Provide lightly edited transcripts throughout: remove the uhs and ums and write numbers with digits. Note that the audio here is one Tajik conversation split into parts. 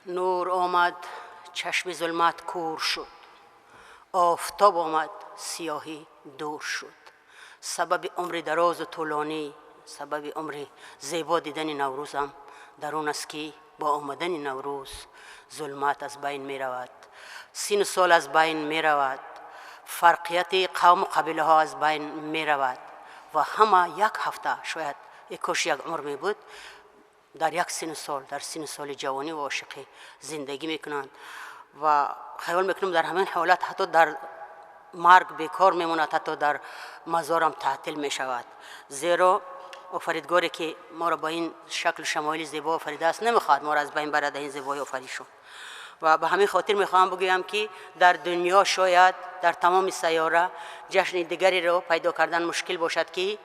نور آمد چشم ظلمت کور شد، آفتاب آمد سیاهی دور شد. سبب عمر دراز و طولانی، سبب عمر زیبا دیدن نوروزم در اون است که با آمدن نوروز ظلمت از بین می رود، سین سال از بین می رود، فرقیت قوم و قبیله ها از بین می رود و همه یک هفته شاید یک عمر می بود در یک سن سال، در سن سال جوانی و عاشقی زندگی میکنند و خیال میکنم در همین حالت حتی در مرگ بیکار میموند، حتی در مزارم تعطیل میشود. زیرا آفریدگاری که ما را با این شکل شمایل زیبا آفریده است نمیخواد ما را از بین برد این زیبایی آفریدشون. و به همین خاطر میخواهم بگویم که در دنیا شاید در تمام سیاره جشن دیگری را پیدا کردن مشکل باشد که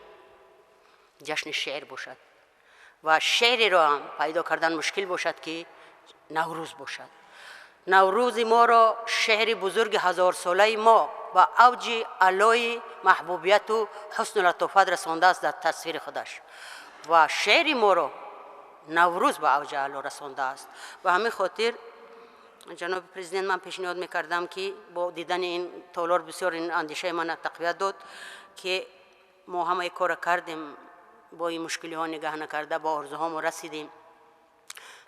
جشن شعر باشد و شعری را هم پیدا کردن مشکل باشد که نوروز باشد. نوروز ما را شعر بزرگ هزار ساله ما و اوج علای محبوبیت و حسن لطافت رسانده است در تصویر خودش و شعر ما را نوروز به اوج علا رسانده است. و همین خاطر جناب پرزیدنت من پیشنهاد میکردم که با دیدن این تالار بسیار این اندیشه من تقویت داد که ما همه یک کار کردیم، با این مشکلی ها نگاه نکرده با آرزوها ما رسیدیم.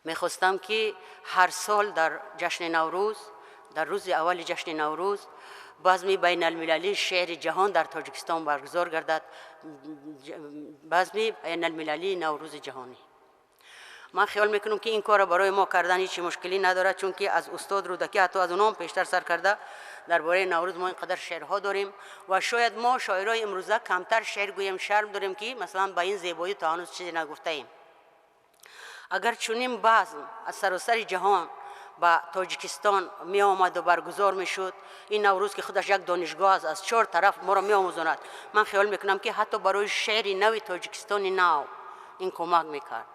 میخواستم که هر سال در جشن نوروز، در روز اول جشن نوروز، بزم بین المللی شعر جهان در تاجیکستان برگزار گردد، بزم بین المللی نوروز جهانی. من خیال میکنم که این کار برای ما کردن هیچ مشکلی نداره، چون که از استاد رودکی حتی از اونام پیشتر سر کرده درباره نوروز ما اینقدر شعرها داریم و شاید ما شاعرای امروزه کمتر شعر گوییم، شرم داریم که مثلا با این زیبایی تا هنوز چیزی نگفته ایم. اگر چنین بزم از سراسر جهان با تاجیکستان می آمد و برگزار می شد، این نوروز که خودش یک دانشگاه است از چهار طرف ما را می آموزاند، من خیال میکنم که حتی برای شعر نو تاجیکستان نو این کمک میکرد.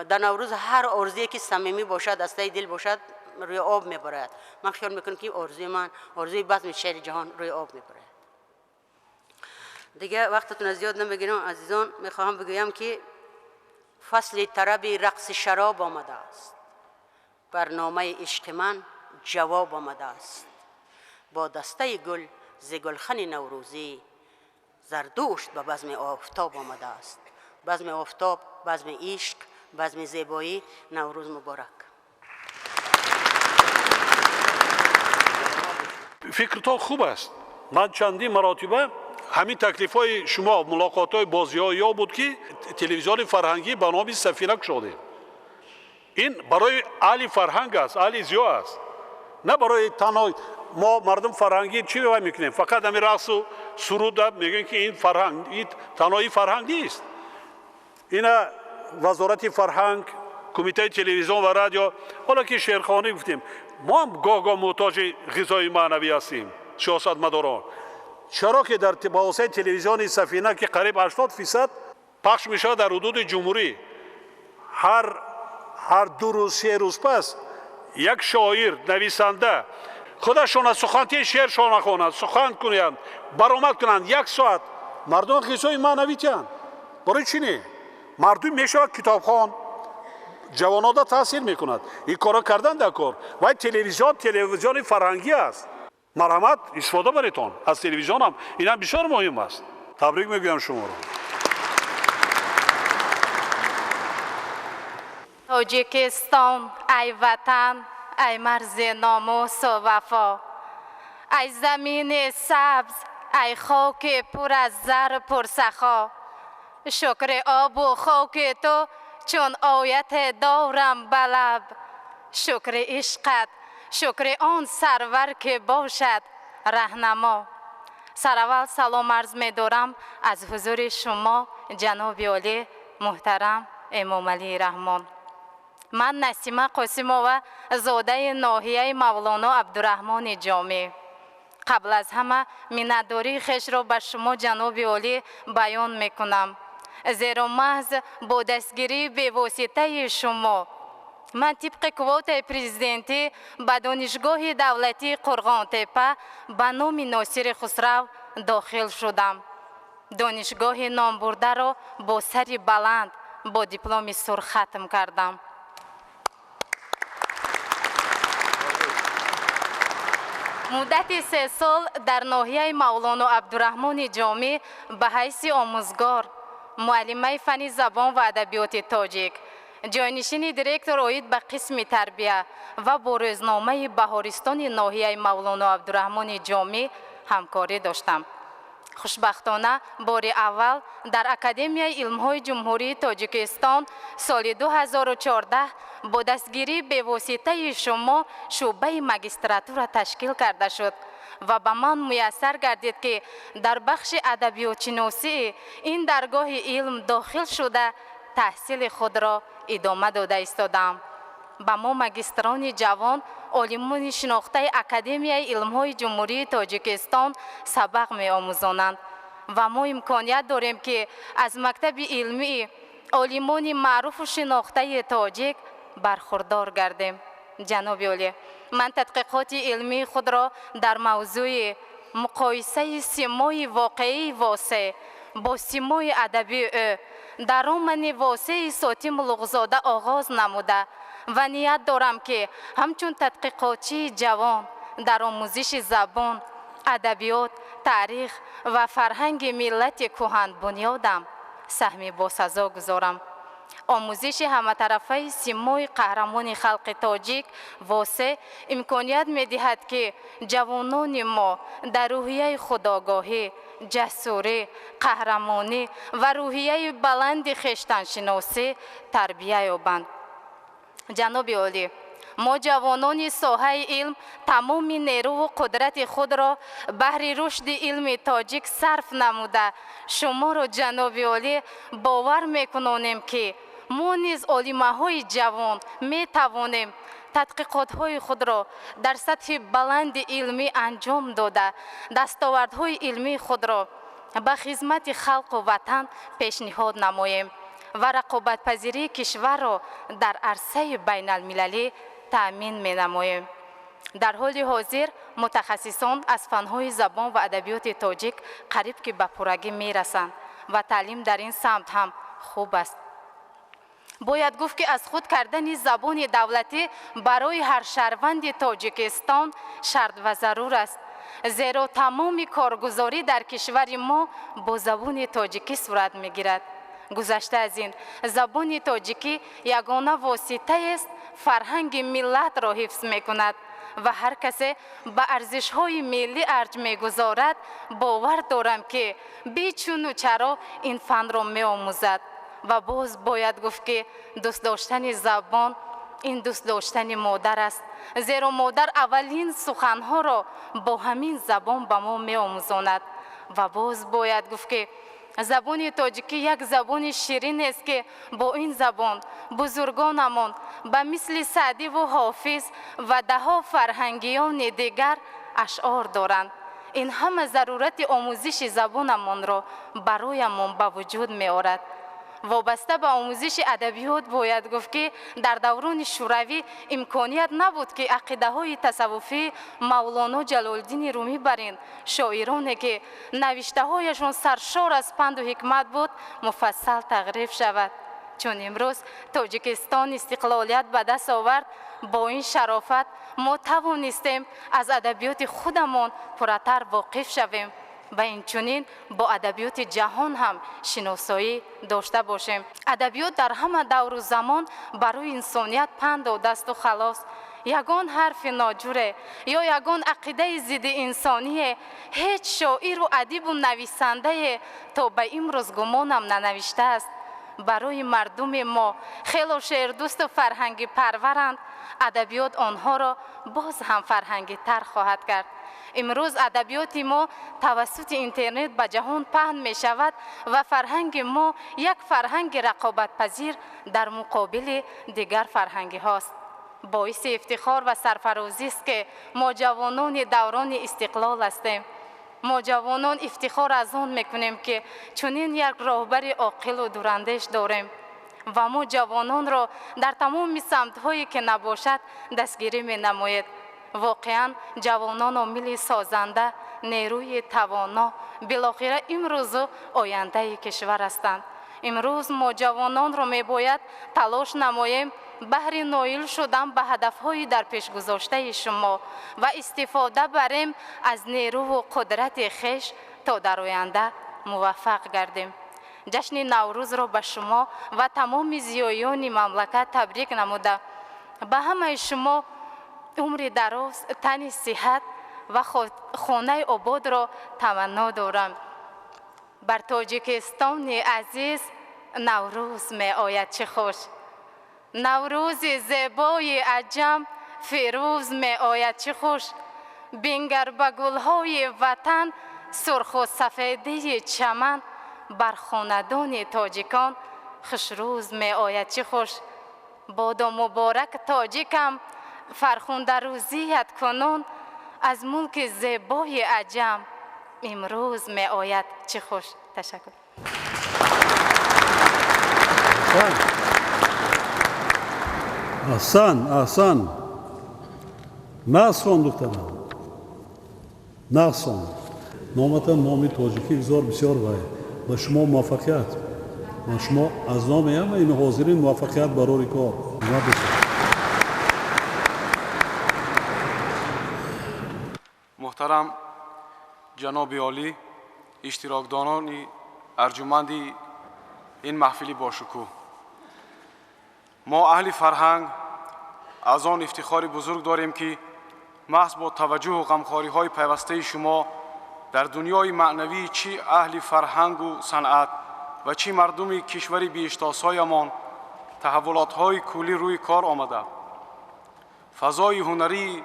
در نوروز هر آرزویی که صمیمی باشد، از ته دل باشد، روی آب میبرد. من خیال میکنم که آرزوی من، آرزوی بزم شعر جهان روی آب میبرد. دیگه وقتتون از زیاد نمیگیرم عزیزان، میخواهم بگویم که فصل طرب رقص شراب آمده است، برنامه عشق من جواب آمده است. با دسته گل ز گلخن نوروزی، زردوشت به بزم آفتاب آمده است. بزم آفتاب، بزم عشق، بزم زیبایی، نوروز مبارک. فکرتان خوب است. من چندین مراتبه همین تکلیف‌های شما، ملاقات‌های بازی‌های یا بود که تلویزیون فرهنگی به نام سفینه شده. این برای اهل فرهنگ است، اهل زیو است، نه برای تنها ما مردم فرهنگی. چی وای میکنیم؟ فقط همین رقص و سرود میگن که این فرهنگ، این تنهایی فرهنگ نیست. اینا وزارت فرهنگ، کمیته تلویزیون و رادیو، حالا که شعرخوانی گفتیم، ما هم گاه محتاج غذای معنوی هستیم. سیاستمداران چرا که در واسطه تلویزیون سفینه که قریب 80% پخش میشه در حدود جمهوری، هر 2 روز 3 روز پس یک شاعر نویسنده خودشون از سخنتی شعرشون نخونند، سخن کنند، برآمد کنند 1 ساعت، مردم غذای معنوی تن. برای چی نه؟ مردم میشه کتابخوان، جوانان تاثیر میکند. این کارا کردن در کار. و تلویزیون فرهنگی است. مرحمت استفاده بریتون از تلویزیون هم، این هم بسیار مهم است. تبریک میگویم شما را. تاجیکستان ای وطن، ای مرز ناموس و وفا، ای زمین سبز، ای خاک پر از زر پرسخا، شکر آب و خاک تو چون آیت دارم به لب، شکر عشقت، شکر آن سرور که باشد رهنما. سراول سلام عرض می دارم از حضور شما جناب عالی محترم امام علی رحمان. من نسیمه قاسمова زاده ناحیه مولانا عبدالرحمن جامی. قبل از همه منتداری خش را به شما جناب عالی بیان می کنم، زیرا محض با دستگیری به واسطه شما من طبق کوات پرزیدنتی به دانشگاه دولتی قرغان تپه به نام ناصر خسرو داخل شدم. دانشگاه نام برده را با سری بلند با دیپلم سرخ ختم کردم. مدت 3 سال در ناحیه مولانا عبدالرحمن جامی به حیث آموزگار معلمه فن زبان و ادبیات تاجیک، جانشین دیرکتور اوید به قسم تربیه و با روزنامه بهارستان ناحیه مولانا عبدالرحمن جامی همکاری داشتم. خوشبختانه بار اول در اکادمی علم‌های جمهوری تاجیکستان سال 2014 با دستگیری به واسطه شما شعبه ماجستراتور تشکیل کرده شد و به من میسر گردید که در بخش ادبیات شناسی این درگاه علم داخل شده تحصیل خود را ادامه داده ایستادم. به ما ماجستران جوان عالمان شناخته اکادمی علم‌های جمهوری تاجیکستان سبق می‌آموزانند و ما امکانیت داریم که از مکتب علمی عالمان معروف و شناخته تاجیک برخوردار گردیم. جناب عالی، من تحقیقات علمی خود را در موضوع مقایسه سیمای واقعی واسع با سیمای ادبی در رومان واسع ساتیم لغزاده آغاز نموده و نیت دارم که همچون تحقیقاتچی جوان در آموزش زبان، ادبیات، تاریخ و فرهنگ ملت کهن بنیادم سهمی باسزا گذارم. آموزش همه‌طرفه سیمای قهرمان خلق تاجیک واسه امکانیت می‌دهد که جوانان ما در روحیه خودآگاهی، جسوری، قهرمانی و روحیه بلند خویشتن‌شناسی تربیت یابند. جناب عالی، ما جوانان ساحه علم تمام نیرو و قدرت خود را بهر رشد علم تاجیک صرف نموده شما را جناب عالی باور میکنانیم که ما نیز عالمه‌های جوان می توانیم تحقیقات‌های خود را در سطح بلند علمی انجام داده دستاوردهای علمی خود را به خدمت خلق و وطن پیشنهاد نماییم و رقابت پذیری کشور را در عرصه بین المللی تأمین می نماییم. در حال حاضر متخصصان از فنهای زبان و ادبیات تاجیک قریب که به پرگی می رسند و تعلیم در این سمت هم خوب است. باید گفت که از خود کردن زبان دولتی برای هر شهروند تاجیکستان شرط و ضرور است، زیرا تمام کارگزاری در کشور ما با زبان تاجیکی صورت می گیرد. گذشته از این، زبان تاجیکی یگانه واسطه است فرهنگ ملت را حفظ می کند و هر کسی به ارزش‌های ملی ارج می‌گذارد باور دارم که بیچون و چرا این فن را می‌آموزد و باز باید گفت که دوست داشتن زبان این دوست داشتن مادر است، زیرا مادر اولین سخنها را با همین زبان به ما می‌آموزاند و باز باید گفت که زبان تاجیکی یک زبان شیرین است که با این زبان بزرگانمان به مثل سعدی و حافظ و ده‌ها فرهنگیان دیگر اشعار دارند. این همه ضرورت آموزش زبانمان را برایمان به وجود می آورد. وابسته به آموزش ادبیات باید گفت که در دوران شوروی امکانیت نبود که عقیده های تصوفی مولانا جلال الدین رومی بر این شاعرانی که نوشته هایشان سرشار از پند و حکمت بود مفصل تغریف شود. چون امروز تاجیکستان استقلالیت به دست آورد، با این شرافت ما توانستیم از ادبیات خودمان پرتر واقف شویم و اینچنین با ادبیات جهان هم شناسایی داشته باشیم. ادبیات در همه دور و زمان برای انسانیت پند و دست و خلاص. یگان حرف ناجوره یا یگان عقیده ضد انسانی هیچ شاعر و ادیب و نویسنده تا به امروز گمانم ننوشته است. برای مردم ما خیلی شعر دوست و فرهنگی پرورند، ادبیات آنها را باز هم فرهنگی تر خواهد کرد. امروز ادبیات ما توسط اینترنت به جهان پهن می شود و فرهنگ ما یک فرهنگ رقابت پذیر در مقابل دیگر فرهنگی هاست. باعث افتخار و سرفرازی است که ما جوانان دوران استقلال هستیم. ما جوانان افتخار از آن میکنیم که چنین یک راهبر عاقل و دوراندیش داریم و ما جوانان را در تمام سمت‌هایی که نباشد دستگیری می نماید. واقعا جوانان عامل سازنده، نیروی توانا، بالاخره امروز آینده کشور هستند. امروز ما جوانان را می باید تلاش نماییم بهر نایل شدن به هدف‌های در پیش گذاشته شما و استفاده بریم از نیرو و قدرت خویش تا در آینده موفق گردیم. جشن نوروز را به شما و تمام زیایان مملکت تبریک نموده به همه شما عمر دراز، تن صحت و خانه آباد را تمنا دارم. بر تاجیکستان عزیز نوروز می آید چه خوش. نوروز زیبای عجم فیروز می آید چه خوش. بنگر به گلهای وطن سرخ و سفیده چمن بر خاندان تاجیکان خوشروز می آید چه خوش. بادا مبارک تاجیکم فرخنده روزیت کنون از ملک زیبای عجم امروز می آید چه خوش. تشکر. احسن نقص خون دخترم، نقص خون. نامتان نامی تاجیکی بسیار باید به شما موفقیت. من شما از نام این حاضرین موفقیت برای کار. محترم جناب عالی، اشتراکداران ارجمندی این محفلی با شکوه، ما اهل فرهنگ از آن افتخار بزرگ داریم که محض با توجه و غمخواری های پیوسته شما در دنیای معنوی چی اهل فرهنگ و صنعت و چی مردم کشور بی‌اشتهایمان تحولات های کلی روی کار آمده. فضای هنری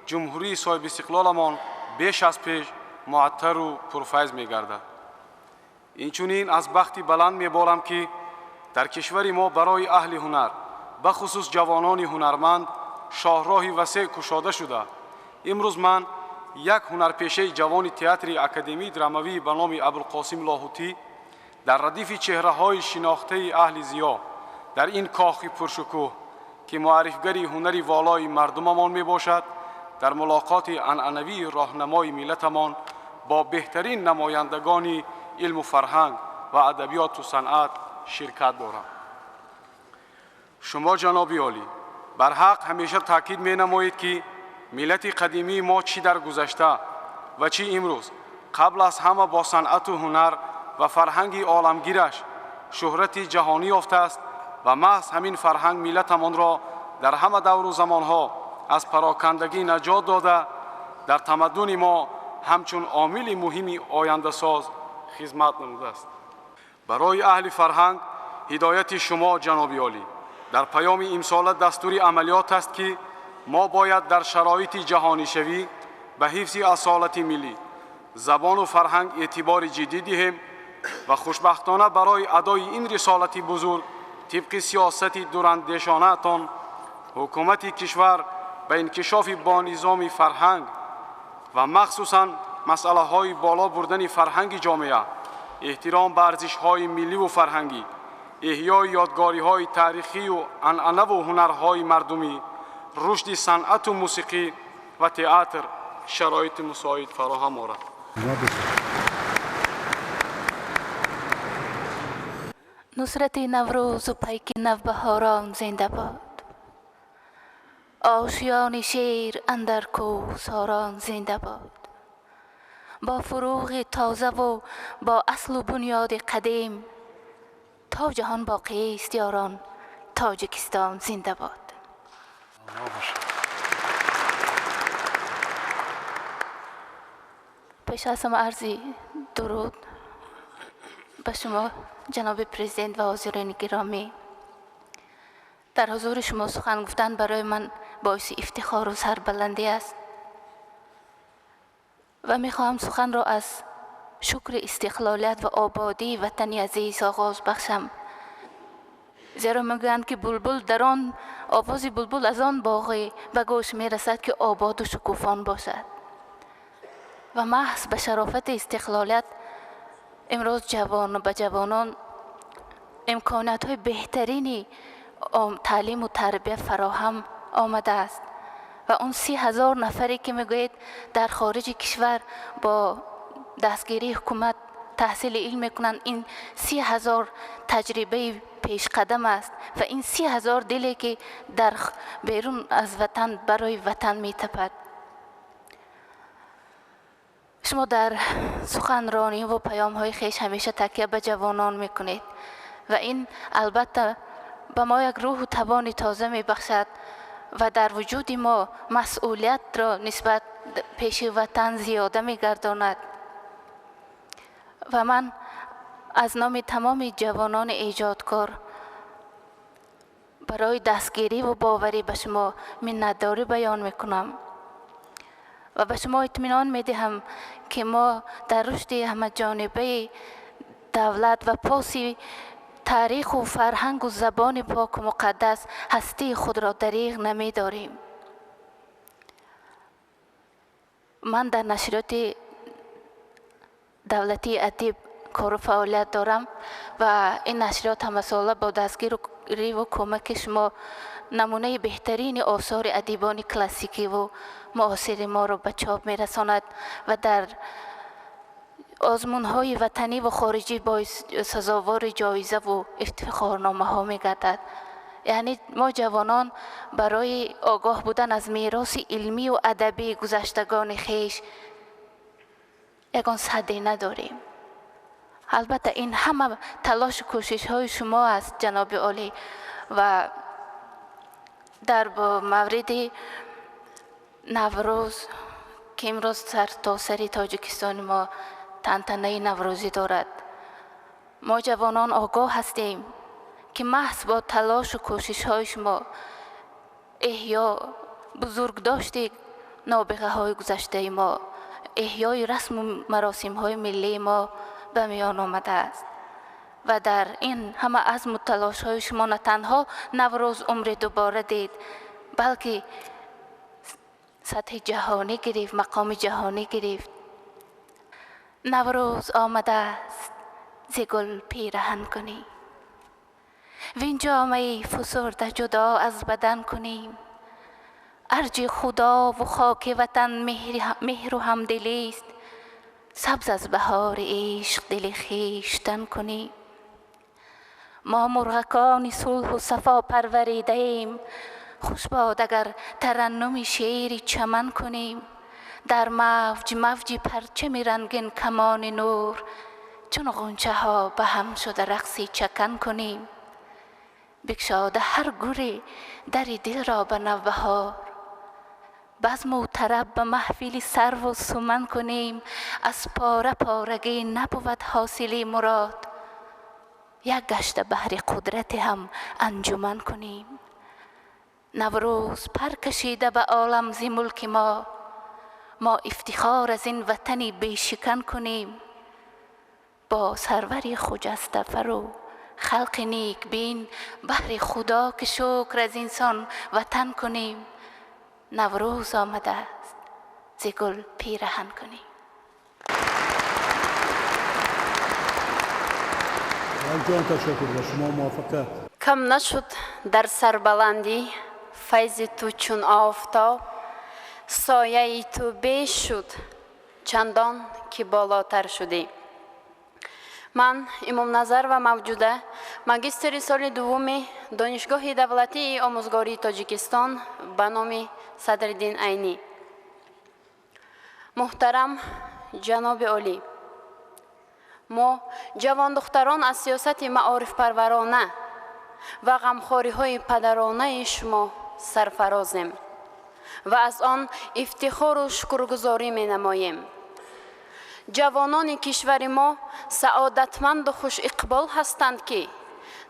جمهوری صاحب استقلالمان بیش از پیش معطر و پرفیض می گردد. اینچنین از بختی بلند می بارم که در کشور ما برای اهل هنر به خصوص جوانان هنرمند شاهراه وسیع گشاده شده. امروز من یک هنرپیشه جوان تئاتر اکادمی دراموی به نام ابوالقاسم لاهوتی در ردیف چهره های شناخته اهل ضیا در این کاخ پرشکوه که معرفگری هنری والای مردممان می باشد در ملاقات عنعنوی راهنمای ملتمان با بهترین نمایندگان علم و فرهنگ و ادبیات و صنعت شرکت دارم. شما جناب عالی بر حق همیشه تاکید می نمایید که ملت قدیمی ما چی در گذشته و چی امروز قبل از همه با صنعت و هنر و فرهنگ عالمگیرش شهرت جهانی یافته است و محض همین فرهنگ ملتمان را در همه دور و زمانها از پراکندگی نجات داده در تمدن ما همچون عامل مهمی آینده ساز خدمت نموده است. برای اهل فرهنگ هدایت شما جناب عالی در پیام امسال دستور عملیات است که ما باید در شرایط جهانی شوی به حفظ اصالت ملی زبان و فرهنگ اعتبار جدی دهیم و خوشبختانه برای ادای این رسالت بزرگ طبق سیاست دوراندیشانه تان حکومت کشور به انکشاف با نظام فرهنگ و مخصوصاً مسئله های بالا بردن فرهنگ جامعه، احترام به ارزش های ملی و فرهنگی، احیای یادگاری های تاریخی و عنعنه و هنرهای مردمی، رشد صنعت و موسیقی و تئاتر شرایط مساعد فراهم آورد. نصرت نوروز و پیک نوبهاران زنده باد. آشیان شیر اندر کوهساران زنده باد. با فروغ تازه و با اصل و بنیاد قدیم تا جهان باقی است یاران تاجیکستان زنده باد. پیش از همه عرضی درود به شما جناب پرزیدنت و حاضرین گرامی. در حضور شما سخن گفتن برای من باعث افتخار و سربلندی است و میخواهم سخن را از شکر استقلالیت و آبادی وطن عزیز آغاز بخشم، زیرا میگویند که بلبل در آن آواز بلبل از آن باغ به گوش میرسد که آباد و شکوفان باشد و محض به شرافت استقلالیت امروز جوان و به جوانان امکانات های بهترینی تعلیم و تربیت فراهم آمده است و اون 30,000 نفری که میگوید در خارج کشور با دستگیری حکومت تحصیل علم میکنند. این 30,000 تجربه پیش قدم است و این 30,000 دلی که در بیرون از وطن برای وطن میتپد. شما در سخنرانی و پیام های خویش همیشه تکیه به جوانان میکنید و این البته به ما یک روح و توان تازه میبخشد و در وجود ما مسئولیت را نسبت پیش وطن زیاده میگرداند. و من از نام تمام جوانان ایجادکار برای دستگیری و باوری به شما منتداری بیان میکنم و به شما اطمینان میدهم که ما در رشد همه جانبه دولت و پاسی تاریخ و فرهنگ و زبان پاک و مقدس هستی خود را دریغ نمی داریم. من در نشریات دولتی ادیب کار و فعالیت دارم و این نشریات همه ساله با دستگیری و کمک شما نمونه بهترین آثار ادیبان کلاسیکی و معاصر ما را به چاپ می رساند و در آزمون‌های وطنی و خارجی باعث سزاوار جایزه و افتخارنامه ها می گردد. یعنی ما جوانان برای آگاه بودن از میراث علمی و ادبی گذشتگان خیش یگان صدی نداریم. البته این همه تلاش و کوشش های شما است جناب عالی و در مورد نوروز که امروز سر تا سری تاجیکستان ما تنتنه نوروزی دارد، ما جوانان آگاه هستیم که محض با تلاش و کوشش های شما احیا بزرگ داشته نابغه های گذشته ما، احیای رسم و مراسم های ملی ما به میان آمده است و در این همه عزم و تلاش های شما نه تنها نوروز عمر دوباره دید بلکه سطح جهانی گرفت، مقام جهانی گرفت. نوروز آمده است ز گل پیرهن کنی وین جامه فسرده جدا از بدن کنیم. ارج خدا و خاک وطن مهر و همدلی است، سبز از بهار عشق دل خویشتن کنیم. ما مرغکان صلح و صفا پروریده ایم، خوش باد اگر ترنم شعر چمن کنیم. در موج پرچم رنگین کمان نور، چون غنچه ها به هم شده رقصی چکن کنیم. بگشاده هر گوری در دل را به نوبهار، بزم و طرب به محفل سرو و سمن کنیم. از پاره پارگی نبود حاصل مراد، یک گشت بحر قدرت هم انجمن کنیم. نوروز پر کشیده به عالم زی ملک ما افتخار از این وطنی بیشکن کنیم. با سروری خجسته فرو خلق نیک بین، بهر خدا که شکر از انسان وطن کنیم. نوروز آمده است ز گل پیرهن کنیم. جان تشکر با شما موافقت. کم نشد در سربلندی فیض تو چون آفتاب، سایه تو بیش شد چندان که بالاتر شدی. من امام نظر و موجوده ماگستری سال دوم دانشگاه دولتی آموزگاری تاجیکستان به نام صدرالدین عینی. محترم جناب عالی، ما جوان دختران از سیاست معارف پرورانه و غمخواری های پدرانه شما سرفرازیم و از آن افتخار و شکرگزاری می نماییم. جوانان کشور ما سعادتمند و خوش اقبال هستند که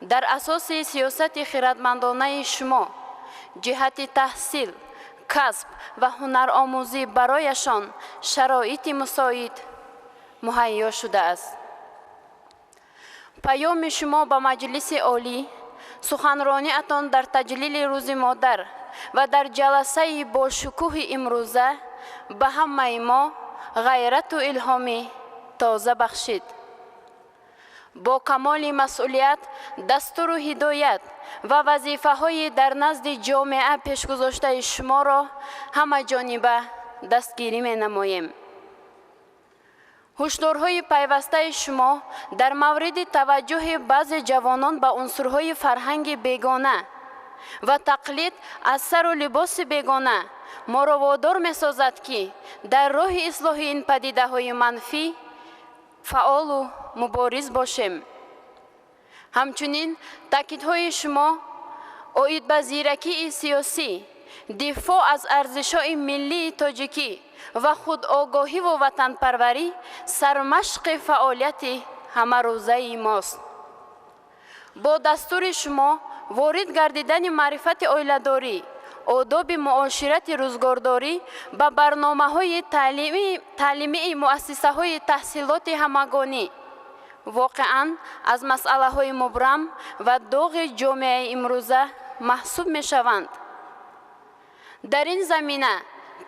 در اساس سیاست خردمندانه شما جهت تحصیل، کسب و هنرآموزی برایشان شرایط مساعد مهیا شده است. پیام شما به مجلس عالی، سخنرانی اتان در تجلیل روز مادر و در جلسه با شکوه امروزه به همه ما غیرت و الهام تازه بخشید. با کمال مسئولیت، دستور و هدایت و وظیفه های در نزد جامعه پیشگذاشته شما را همه جانبه دستگیری می نماییم. ҳушдорҳои пайвастаи шумо дар мавриди таваҷҷӯҳи баъзе ҷавонон ба унсурҳои фарҳанги бегона ва тақлид аз сару либоси бегона моро водор месозад ки дар роҳи ислоҳи ин падидаҳои манфӣ фаъолу мубориз бошем. ҳамчунин таъкидҳои шумо оид ба зиракии сиёсӣ, дифоъ аз арзишҳои миллии тоҷикӣ ва худогоҳиву ватанпарварӣ сармашқи фаъолияти ҳамарӯзаи мост. бо дастури шумо ворид гардидани маърифати оиладорӣ, одоби муоширати рӯзгордорӣ ба барномаҳои таълимии муассисаҳои таҳсилоти ҳамагонӣ воқеан аз масъалаҳои мубрам ва доғи ҷомеаи имрӯза маҳсуб мешаванд. дар ин замина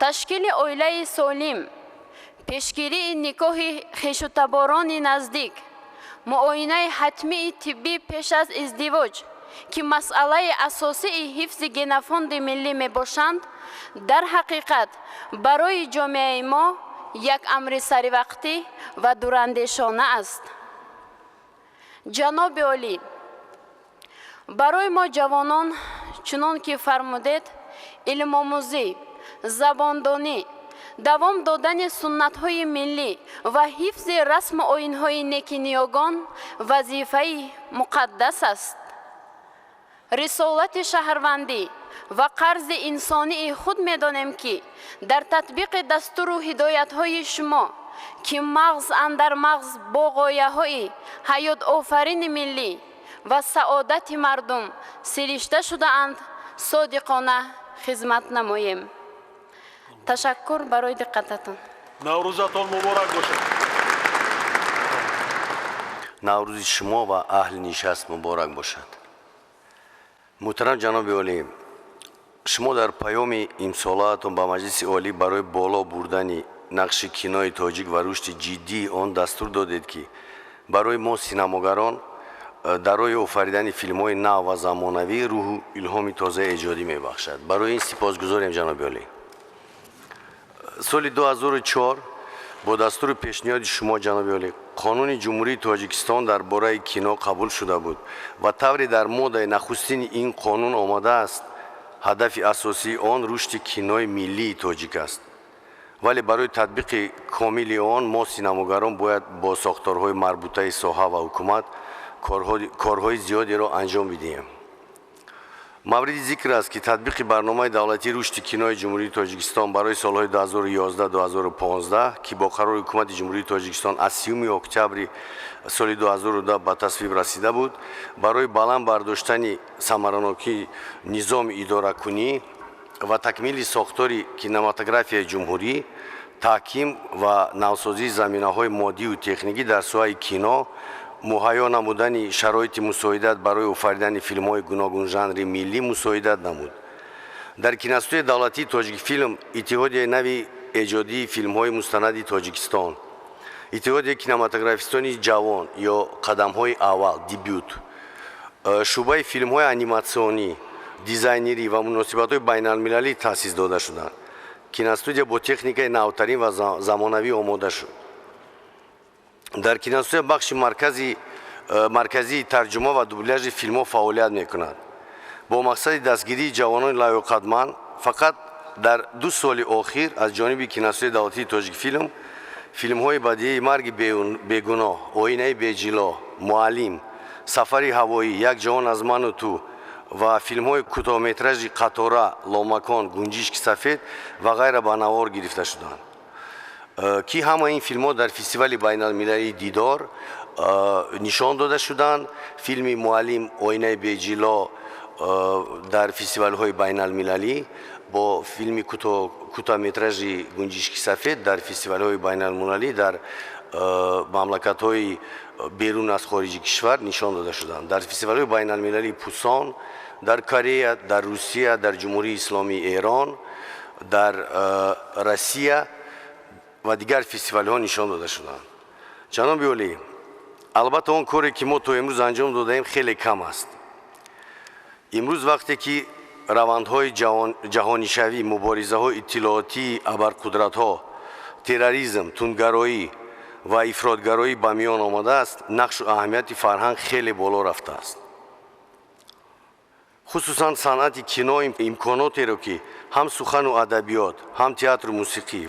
ташкили оилаи солим, пешгирии никоҳи хешутаборони наздик, муоинаи ҳатмии тиббӣ пеш аз издивоҷ ки масъалаи асосии ҳифзи генофонди миллӣ мебошанд, дар ҳақиқат барои ҷомеаи мо як амри саривақтӣ ва дурандешона аст. ҷаноби олӣ, барои мо ҷавонон, чунон ки фармудед, илмомӯзӣ, забондонӣ, давом додани суннатҳои миллӣ ва ҳифзи расму оинҳои некиниёгон вазифаи муқаддас аст. рисолати шаҳрвандӣ ва қарзи инсонии худ медонем ки дар татбиқи дастуру ҳидоятҳои шумо ки мағз андар мағз бо ғояҳои ҳаётофарини миллӣ ва саодати мардум сиришта шудаанд, содиқона хизмат намоем. ташаккур барои диққататон. наврӯзатон муборак бошад. наврӯзи шумо ва аҳли нишаст муборак бошад. муҳтарам ҷаноби олӣ, шумо дар паёми имсолаатон ба маҷлиси олӣ барои боло бурдани нақши кинои тоҷик ва рушди ҷиддии он дастур додед ки барои мо синамогарон дар роҳи офаридани филмҳои нав ва замонавӣ рӯҳу илҳоми тозаи эҷодӣ мебахшад. барои ин сипосгузорем ҷаноби олӣ. соли 2004 бо дастури пешниҳоди шумо ҷаноби олӣ қонуни ҷумҳурии тоҷикистон дар бораи кино қабул шуда буд ва тавре дар моддаи нахустини ин қонун омадааст. ҳадафи асосии он рушди кинои миллии тоҷик аст. вале барои татбиқи комили он мо синамогарон бояд бо сохторҳои марбутаи соҳа ва ҳукумат корҳои зиёдеро анҷом бидиҳем. мавриди зикр аст ки татбиқи барномаи давлатии рушди кинои ҷумҳурии тоҷикистон барои солҳои 2011-2015 ки бо қарори ҳукумати ҷумҳурии тоҷикистон аз 30 октябри соли 2010 ба тасвиб расида буд, барои баланд бардоштани самаранокии низоми идоракунӣ ва такмили сохтори кинематографияи ҷумҳурӣ, таҳким ва навсозии заминаҳои моддию техникӣ дар соҳаи кино, муҳайё намудани шароити мусоидат барои офаридани филмҳои гуногун жанри миллӣ мусоидат намуд. дар киностудияи давлатии тоҷикфилм иттиҳодияи нави эҷодии филмҳои мустанади тоҷикистон, иттиҳодияи кинематографистони ҷавон ё қадамҳои аввал дебют, шӯъбаи филмҳои аниматсионӣ, дизайнерӣ ва муносибатҳои байналмилалӣ таъсис дода шуданд. киностудия бо техникаи навтарин ва замонавӣ омода шуд. дар киностудия бахши марказии тарҷума ва дубляжи филмҳо фаъолият мекунад. бо мақсади дастгирии ҷавонони лаёқатманд, фақат дар 2 соли охир аз ҷониби киностудияи давлатии тоҷикфилм филмҳои бадиии марги бегуноҳ, оинаи беҷило, муаллим, сафари ҳавоӣ, як ҷаҳон аз ману ту ва филмҳои кӯтоҳметражи қатора, ломакон, гунҷишки сафед ва ғайра ба навор гирифта шуданд ки ҳама ин филмҳо дар фестивали байналмилалии дидор нишон дода шуданд. филми муаллим, оинаи беҷило дар фестивалҳои байналмилалӣ, бо филми кӯтоҳметражи гунҷишки сафед дар фестивалҳои байналмилалӣ дар мамлакатҳои берун аз хориҷи кишвар нишон дода шуданд. дар фестивалҳои байналмилалии Пусон, дар Корея, дар Русия, дар ҷумҳурии исломии Эрон, дар Россия ва дигар фестивалҳо нишон дода шуданд. ҷаноби олӣ, албатта он коре ки мо то имрӯз анҷом додаем хеле кам аст. имрӯз вақте ки равандҳои ҷаҳонишавӣ, муборизаҳои иттилоотии абарқудратҳо, терроризм, тунгароӣ ва ифротгароӣ ба миён омадааст, нақшу аҳамияти фарҳанг хеле боло рафтааст. хусусан санъати кино имконотеро ки ҳам сухану адабиёт, ҳам театру мусиқӣ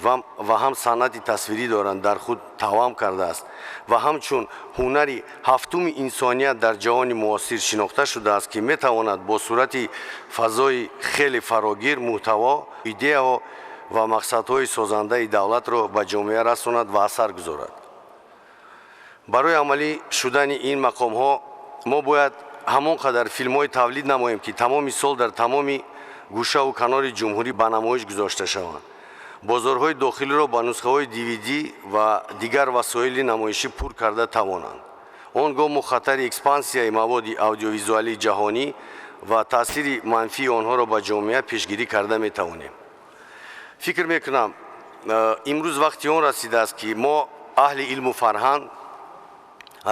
ва ҳам санъати тасвирӣ доранд, дар худ тавам кардааст ва ҳамчун ҳунари ҳафтуми инсоният дар ҷаҳони муосир шинохта шудааст, ки метавонад бо сурати фазои хеле фарогир муҳтаво, идеяҳо ва мақсадҳои созандаи давлатро ба ҷомеа расонад ва асар гузорад. барои амалӣ шудани ин мақомҳо мо бояд ҳамон қадар филмҳои тавлид намоем, ки тамоми сол дар тамоми гӯшаву канори ҷумҳурӣ ба намоиш гузошта шаванд. бозорҳои дохилиро ба нусхаҳои DVD ва дигар васоили намоишӣ пур карда тавонанд. он гоҳ мо хатари экспансияи маводи аудиовизуалии ҷаҳонӣ ва таъсири манфии онҳоро ба ҷомеа пешгирӣ карда метавонем. фикр мекунам имрӯз вақти он расидааст, ки мо аҳли илму фарҳанг,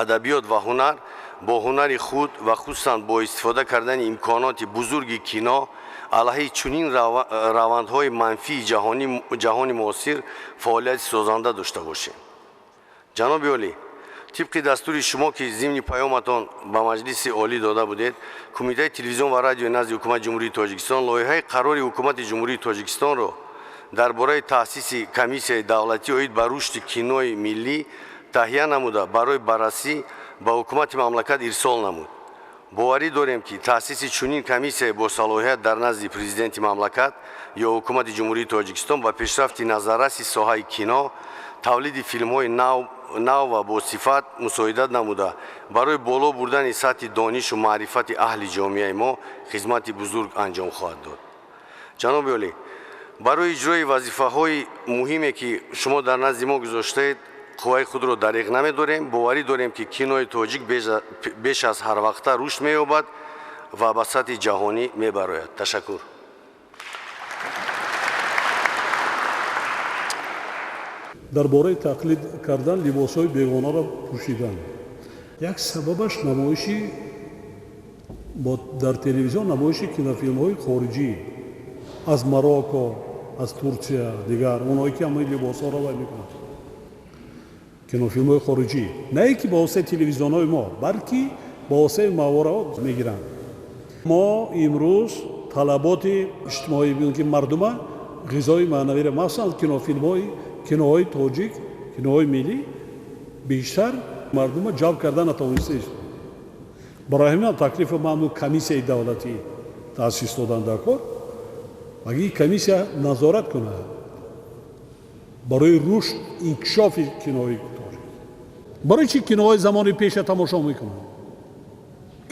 адабиёт ва ҳунар бо ҳунари худ ва хусусан бо истифода кардани имконоти бузурги кино алайҳи чунин равандҳои манфии ҷаҳони муосир фаъолияти созанда дошта бошем. ҷаноби олӣ, тибқи дастури шумо ки зимни паёматон ба маҷлиси олӣ дода будед, кумитаи телевизион ва радиои назди ҳукумати ҷумҳурии тоҷикистон лоиҳаи қарори ҳукумати ҷумҳурии тоҷикистонро дар бораи таъсиси комиссияи давлатӣ оид ба рушди кинои миллӣ таҳия намуда барои баррасӣ ба ҳукумати мамлакат ирсол намуд. боварӣ дорем, ки таъсиси чунин комиссияи босалоҳият дар назди президенти мамлакат ё ҳукумати ҷумҳурии тоҷикистон ба пешрафти назарраси соҳаи кино, тавлиди филмҳои нав ва босифат мусоидат намуда барои боло бурдани сатҳи донишу маърифати аҳли ҷомеаи мо хизмати бузург анҷом хоҳад дод. ҷаноби олӣ, барои иҷрои вазифаҳои муҳиме ки шумо дар назди мо гузоштаед, қувваи худро дариқ намедорем. боварӣ дорем, ки кинои тоҷик беш аз ҳарвақта рушд меёбад ва ба сатҳи ҷаҳонӣ мебарояд. ташаккур. дар бораи тақлид кардан либосҳои бегонаро пӯшидан. як сабабаш намоиши дар телевизион намоиши кинофилмҳои хориҷӣ аз Марокко, аз Турсия, дигар онҳое ки ҳамаи либосҳоро вай мекунанд. кинофилмҳои хориҷӣ не ки ба воситаи телевизионҳои мо, балки ба воситаи мавораот мегиранд. мо имрӯз талаботи иҷтимоӣ ки мардума ғизои маънавиро махсусан киноҳои тоҷик, киноҳои миллӣ бештар мардума ҷалб карда натавонист. барои ҳамин таклифи маъмул комиссияи давлатӣ таъсис додан дар кор, агар комиссия назорат кунад барои рушд инкишофи киноҳои тоҷик. барои чӣ киноҳои замони пеша тамошо мекунанд?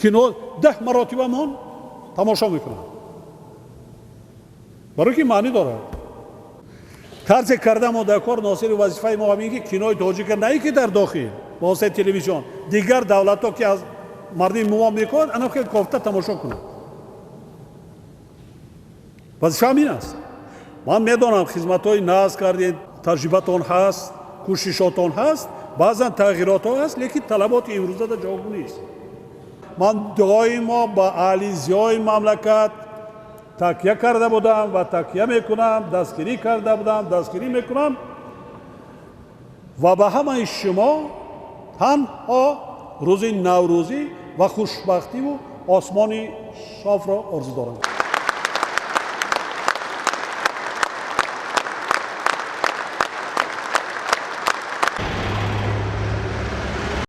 кино 10 маротиба мон тамошо мекунанд. барои ки маънӣ дорад. тарзе карда мо дар кор носири вазифаи мо ҳамин ки кинои тоҷика не ки дар дохил ба воситаи телевизион дигар давлатҳо ки аз мардуми муом мекунанд, ана хел кофта тамошо кунанд. вазифа ҳамин аст. ман медонам хизматҳои наз кардед, таҷрибатон ҳаст, кӯшишотон ҳаст, баъзан тағйиротҳо ҳаст, лекин талаботи имрӯзада ҷавоб нест. ман доимо ба аҳли зиёи мамлакат такя карда будам ва такя мекунам, дастгирӣ карда будам, дастгирӣ мекунам ва ба ҳамаи шумо танҳо рӯзи наврӯзӣ ва хушбахтиву осмони софро орзу дорам.